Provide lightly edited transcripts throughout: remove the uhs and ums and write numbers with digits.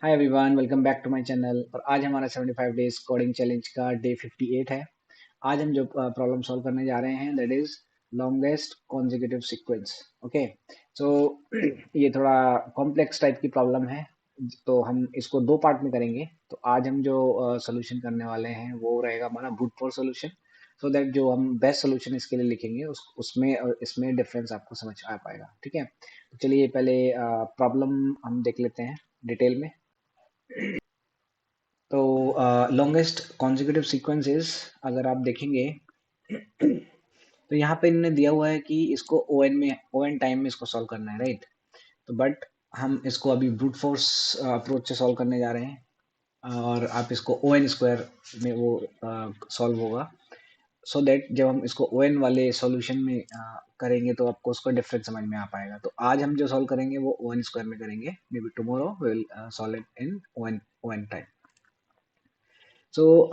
Hi everyone, welcome back to my channel. और आज हमारा 75 डेज कोडिंग चैलेंज का डे 58 है। आज हम जो प्रॉब्लम सॉल्व करने जा रहे हैं that is longest consecutive sequence. Okay, so ये थोड़ा कॉम्प्लेक्स टाइप की प्रॉब्लम है, तो हम इसको दो पार्ट में करेंगे। तो आज हम जो सोल्यूशन करने वाले हैं वो रहेगा हमारा brute force solution, so that जो हम बेस्ट सोल्यूशन इसके लिए लिखेंगे उसमें और इसमें डिफरेंस आपको समझ आ पाएगा। ठीक है, तो चलिए पहले प्रॉब्लम हम देख लेते हैं डिटेल में। तो लॉन्गेस्ट कॉन्जिक्यूटिव सीक्वेंसेस अगर आप देखेंगे तो यहाँ पे इन्होंने दिया हुआ है कि इसको ओ एन टाइम में इसको सॉल्व करना है, राइट। तो बट हम इसको अभी ब्रूट फोर्स अप्रोच से सॉल्व करने जा रहे हैं, और आप इसको ओ एन स्क्वायर में वो सॉल्व होगा, सो दैट जब हम इसको ओ एन वाले सॉल्यूशन में करेंगे तो आपको उसका डिफरेंस समझ में आ पाएगा। तो आज हम जो सॉल्व करेंगे वो ओ एन स्क्वायर में करेंगे, maybe tomorrow will solve it in O N time. So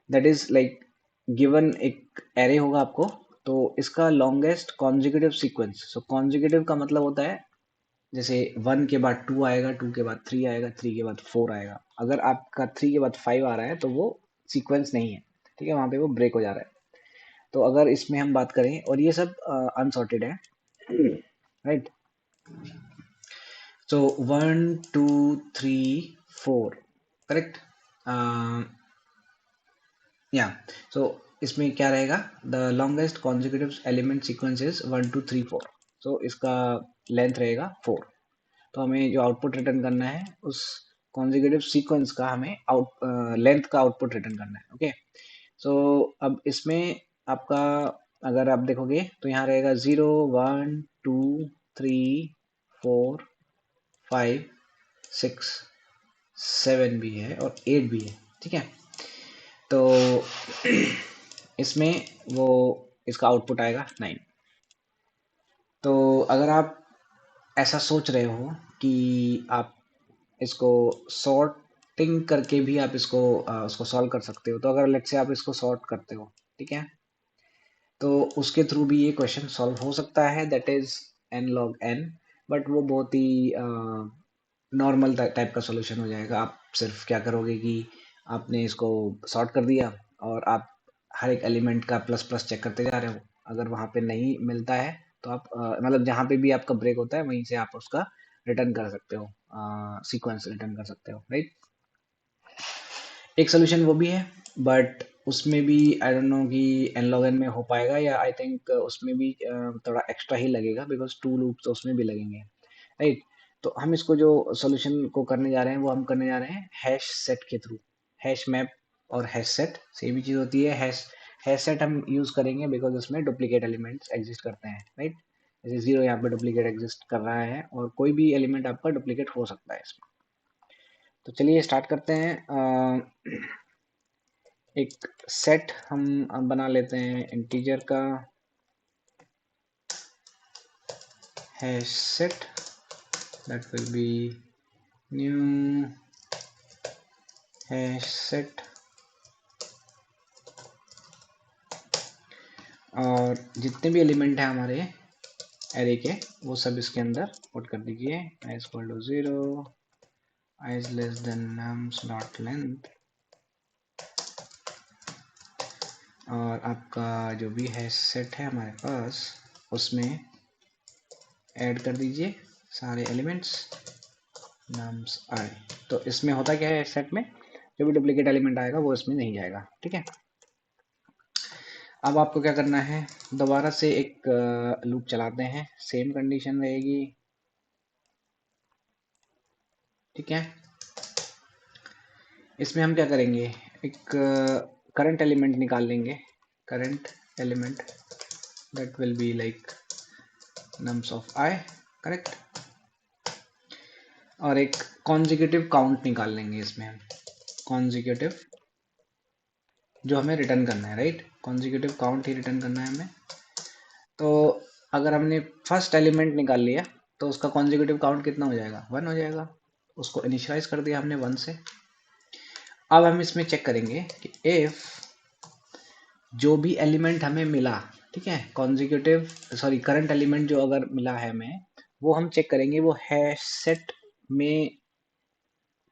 that is like given एक एरे होगा आपको, तो इसका longest consecutive sequence. So consecutive का मतलब होता है जैसे वन के बाद टू आएगा, टू के बाद थ्री आएगा, थ्री के बाद फोर आएगा। अगर आपका थ्री के बाद फाइव आ रहा है तो वो सीक्वेंस नहीं है, ठीक है, वहां पे वो ब्रेक हो जा रहा है। तो अगर इसमें हम बात करें, और ये सब अनसॉर्टेड है, right. So one two three four, correct. या सो इसमें क्या रहेगा, the longest consecutive element sequence is one two three four. So इसका लेंथ रहेगा फोर। तो हमें जो आउटपुट रिटर्न करना है उस कॉन्जिक्यूटिव सीक्वेंस का हमें लेंथ का आउटपुट रिटर्न करना है। ओके, सो अब इसमें आपका अगर आप देखोगे तो यहाँ रहेगा zero, one, two, three, four, five, six, seven भी है और एट भी है, ठीक है। तो इसमें वो इसका आउटपुट आएगा नाइन। तो अगर आप ऐसा सोच रहे हो कि आप इसको सॉर्टिंग करके भी आप उसको सॉल्व कर सकते हो, तो अगर लेट्स से आप इसको सॉर्ट करते हो, ठीक है, तो उसके थ्रू भी ये क्वेश्चन सॉल्व हो सकता है, that is N log N. But वो बहुत ही नॉर्मल टाइप का सॉल्यूशन हो जाएगा। आप सिर्फ क्या करोगे कि आपने इसको सॉर्ट कर दिया और आप हर एक एलिमेंट का प्लस प्लस चेक करते जा रहे हो। अगर वहां पे नहीं मिलता है तो आप मतलब जहां पे भी आपका ब्रेक होता है वहीं से आप उसका रिटर्न कर सकते हो, सीक्वेंस रिटर्न कर सकते हो, राइट। एक सोल्यूशन वो भी है, बट उसमें भी आई डोंट नो कि एन लॉग एन में हो पाएगा, या आई थिंक उसमें भी थोड़ा एक्स्ट्रा ही लगेगा, बिकॉज टू लूप्स तो उसमें भी लगेंगे, राइट। तो हम इसको जो सोल्यूशन को करने जा रहे हैं वो हम करने जा रहे हैं हैश सेट के थ्रू। हैश मैप और हैश सेट सेम ही चीज़ होती है। हैश हैश सेट हम यूज़ करेंगे बिकॉज उसमें डुप्लीकेट एलिमेंट्स एग्जिस्ट करते हैं, राइट। जैसे जीरो यहाँ पे डुप्लीकेट एग्जिस्ट कर रहा है, और कोई भी एलिमेंट आपका डुप्लीकेट हो सकता है इसमें। तो चलिए स्टार्ट करते हैं। एक सेट हम बना लेते हैं इंटीजर का, hash set, that will be new hash set. और जितने भी एलिमेंट हैं हमारे एरे के वो सब इसके अंदर पुट कर दीजिए। I is equal to zero, i is less than nums dot length, और आपका जो भी हैश सेट है हमारे पास उसमें ऐड कर दीजिए सारे एलिमेंट्स नम्स आई। तो इसमें होता क्या है, सेट में जो भी डुप्लीकेट एलिमेंट आएगा वो इसमें नहीं जाएगा, ठीक है। अब आपको क्या करना है, दोबारा से एक लूप चलाते हैं, सेम कंडीशन रहेगी, ठीक है। इसमें हम क्या करेंगे, एक करंट एलिमेंट निकाल लेंगे, current element that will be like nums of I, correct. और एक कॉन्जिक्यूटिव काउंट निकाल लेंगे इसमें हम, कॉन्जिक्यूटिव जो हमें रिटर्न करना है, राइट। कॉन्जिक्यूटिव काउंट ही रिटर्न करना है हमें। तो अगर हमने फर्स्ट एलिमेंट निकाल लिया तो उसका कॉन्जिक्यूटिव काउंट कितना हो जाएगा, वन हो जाएगा। उसको इनिशियलाइज कर दिया हमने वन से। अब हम इसमें चेक करेंगे कि इफ जो भी एलिमेंट हमें मिला, ठीक है, कॉन्जिक्यूटिव सॉरी करंट एलिमेंट जो अगर मिला है हमें, वो हम चेक करेंगे वो हैश सेट में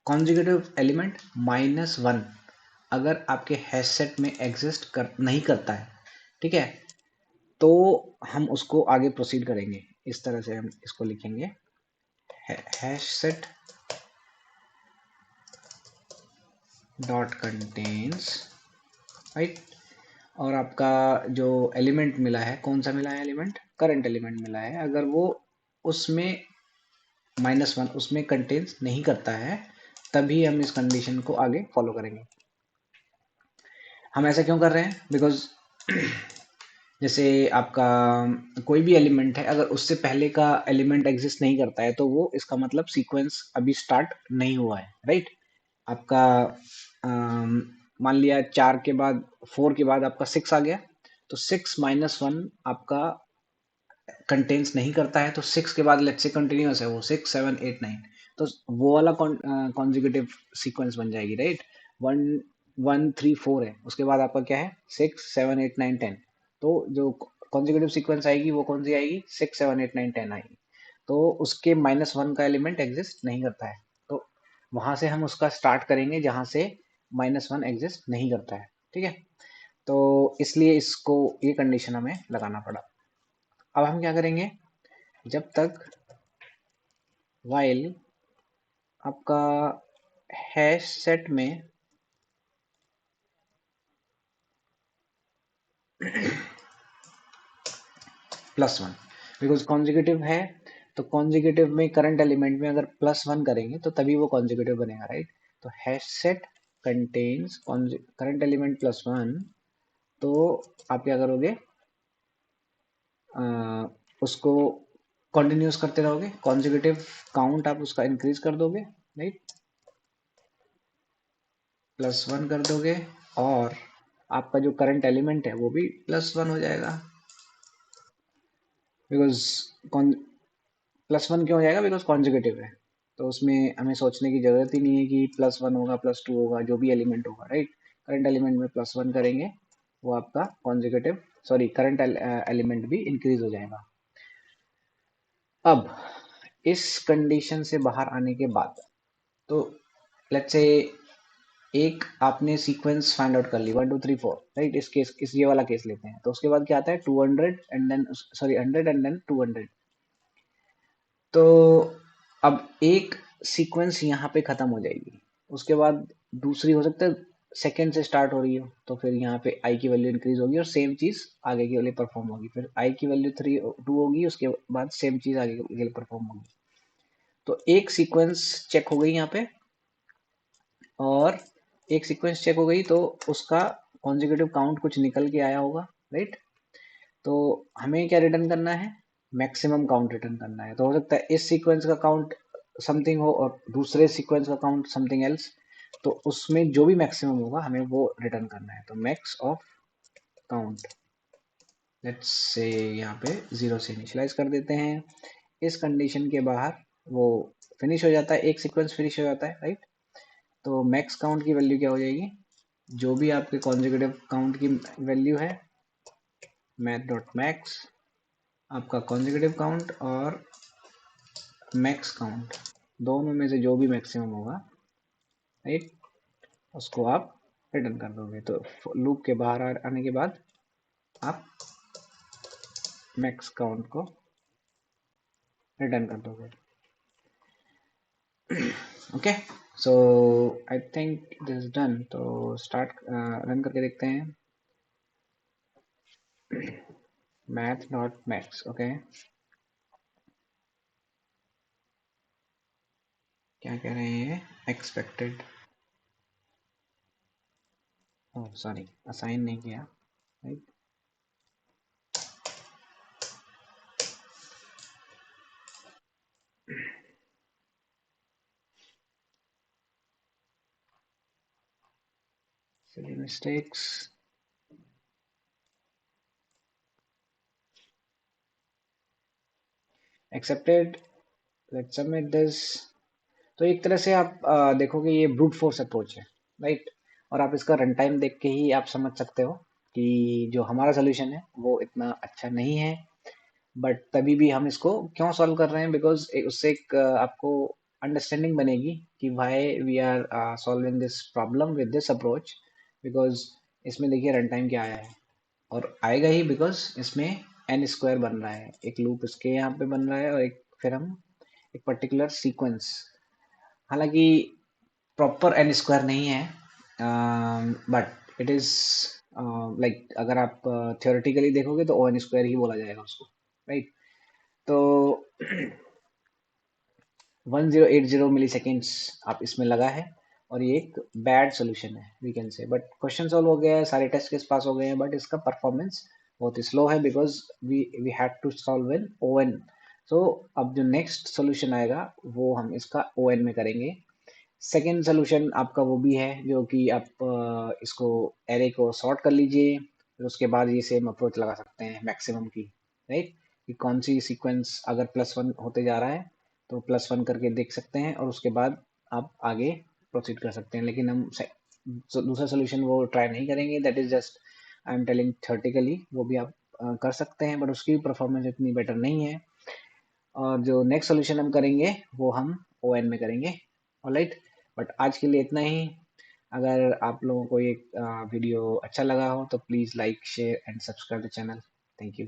कॉन्जिक्यूटिव एलिमेंट -1 अगर आपके हैश सेट में एग्जिस्ट कर नहीं करता है, ठीक है, तो हम उसको आगे प्रोसीड करेंगे। इस तरह से हम इसको लिखेंगे, hash set dot contains, right. और आपका जो एलिमेंट मिला है, कौन सा मिला है एलिमेंट, करंट एलिमेंट मिला है, अगर वो उसमें -1 उसमें कंटेन्स नहीं करता है, तभी हम इस कंडीशन को आगे फॉलो करेंगे। हम ऐसा क्यों कर रहे हैं, बिकॉज जैसे आपका कोई भी एलिमेंट है, अगर उससे पहले का एलिमेंट एग्जिस्ट नहीं करता है, तो वो इसका मतलब सीक्वेंस अभी स्टार्ट नहीं हुआ है, राइट। आपका मान लिया 4 के बाद 4 के बाद आपका 6 आ गया, तो 6 - 1 आपका कंटेन्स नहीं करता है, तो 6 के बाद लेट्स से कंटिन्यूअस है वो 6 7 8 9, तो वो वाला कॉन्जिक्यूटिव सीक्वेंस बन जाएगी, राइट। 1 1 3 4 है, उसके बाद आपका क्या है 6 7 8 9 10, तो जो कॉन्जिक्यूटिव सीक्वेंस आएगी वो कौन सी आएगी, 6 7 8 9 10 आएगी। तो उसके -1 का एलिमेंट एग्जिस्ट नहीं करता है, तो वहां से हम उसका स्टार्ट करेंगे जहां से -1 एग्जिस्ट नहीं करता है, ठीक है। तो इसलिए इसको ये कंडीशन हमें लगाना पड़ा। अब हम क्या करेंगे, जब तक वाइल आपका हैश सेट में +1, बिकॉज कॉन्जिक्यूटिव है, तो कॉन्जिक्यूटिव में करंट एलिमेंट में अगर +1 करेंगे तो तभी वो कॉन्जिक्यूटिव बनेगा, राइट। तो hash set contains current element +1, तो आप क्या करोगे, उसको कंटिन्यूस करते रहोगे, कॉन्जिक्यूटिव काउंट आप उसका इंक्रीज कर दोगे, राइट, +1 कर दोगे, और आपका जो करंट एलिमेंट है वो भी +1 हो जाएगा, बिकॉज +1 क्यों हो जाएगा, बिकॉज कॉन्जिक्यूटिव है, तो उसमें हमें सोचने की जरूरत ही नहीं है कि +1 होगा +2 होगा, जो भी एलिमेंट होगा, राइट। करंट एलिमेंट में +1 करेंगे, वो आपका कॉन्जिक्यूटिव सॉरी करंट एलिमेंट भी इंक्रीज हो जाएगा। अब इस कंडीशन से बाहर आने के बाद, तो लेट्स से एक आपने सीक्वेंस फाइंड आउट कर ली 1 2 3 4, राइट, इस ये वाला केस लेते हैं, तो उसके बाद क्या आता है 200 and then sorry 100 and then 200, तो अब एक सीक्वेंस यहाँ पे खत्म हो जाएगी, उसके बाद दूसरी हो सकता है सेकेंड से स्टार्ट हो रही हो, तो फिर यहाँ पे आई की वैल्यू इंक्रीज होगी और सेम चीज आगे के लिए परफॉर्म होगी, फिर आई की वैल्यू 2 होगी, उसके बाद सेम चीज आगे के लिए परफॉर्म होगी। तो एक सीक्वेंस चेक हो गई यहाँ पे, और एक सीक्वेंस चेक हो गई, तो उसका कॉन्जिक्यूटिव काउंट कुछ निकल के आया होगा, राइट। तो हमें क्या रिटर्न करना है, मैक्सिमम काउंट रिटर्न करना है, तो हो सकता है इस सीक्वेंस का काउंट समथिंग हो और दूसरे सीक्वेंस का काउंट समथिंग एल्स, तो उसमें जो भी मैक्सिमम होगा हमें वो रिटर्न करना है, तो max of count, let's say यहाँ पे 0 से इनिशियलाइज कर देते हैं। इस कंडीशन के बाहर वो फिनिश हो जाता है, एक सीक्वेंस फिनिश हो जाता है, राइट। तो मैक्स काउंट की वैल्यू क्या हो जाएगी, जो भी आपके कॉन्जिक्यूटिव काउंट की वैल्यू है, मैथ डॉट मैक्स आपका कॉन्जिक्यूटिव काउंट और मैक्स काउंट, दोनों में से जो भी मैक्सिमम होगा, राइट, उसको आप रिटर्न कर दोगे। तो लूप के बाहर आने के बाद आप मैक्स काउंट को रिटर्न कर दोगे। Okay, so I think this is done, तो स्टार्ट रन करके देखते हैं। मैथ डॉट मैक्स, ओके, क्या कह रहे हैं, एक्सपेक्टेड, ओह सॉरी असाइन नहीं किया, right. Silly mistakes. Accepted. Let's submit this. तो एक तरह से आप देखोगे ये ब्रूट फोर्स अप्रोच है, राइट। और आप इसका रन टाइम देख के ही आप समझ सकते हो कि जो हमारा सोल्यूशन है वो इतना अच्छा नहीं है, बट तभी भी हम इसको क्यों सॉल्व कर रहे हैं, बिकॉज उससे एक आपको अंडरस्टैंडिंग बनेगी कि why we are solving this problem with this approach, because इसमें देखिए रन टाइम क्या आया है, और आएगा ही बिकॉज इसमें एन स्क्वायर बन रहा है, एक लूप इसके यहाँ पे बन रहा है, और एक फिर हम एक पर्टिकुलर सीक्वेंस, हालांकि प्रॉपर एन स्क्वायर नहीं है, बट इट इज लाइक अगर आप थियोरेटिकली देखोगे तो ओ एन स्क्वायर ही बोला जाएगा उसको, राइट? तो 1080 मिली सेकेंड्स आप इसमें लगा है, और ये एक बैड सोल्यूशन है we can say, but question solve हो गया है, सारे टेस्ट केस पास हो गए हैं, बट इसका परफॉर्मेंस बहुत ही स्लो है because we had to solve in O N. So अब जो नेक्स्ट सोल्यूशन आएगा वो हम इसका ओ एन में करेंगे। सेकेंड सोल्यूशन आपका वो भी है जो कि आप इसको एरे को सॉर्ट कर लीजिए, फिर उसके बाद ये सेम अप्रोच लगा सकते हैं मैक्सिमम की, राइट? कि कौन सी सीक्वेंस अगर +1 होते जा रहा है तो +1 करके देख सकते हैं, और उसके बाद आप आगे प्रोसीड कर सकते हैं। लेकिन हम दूसरा सोल्यूशन वो ट्राई नहीं करेंगे, that is just I am telling theoretically, वो भी आप कर सकते हैं, बट उसकी परफॉर्मेंस इतनी बेटर नहीं है। और जो नेक्स्ट सोल्यूशन हम करेंगे वो हम ओ एन में करेंगे, ऑलराइट? बट आज के लिए इतना ही। अगर आप लोगों को ये वीडियो अच्छा लगा हो तो please like share and subscribe the channel. Thank you.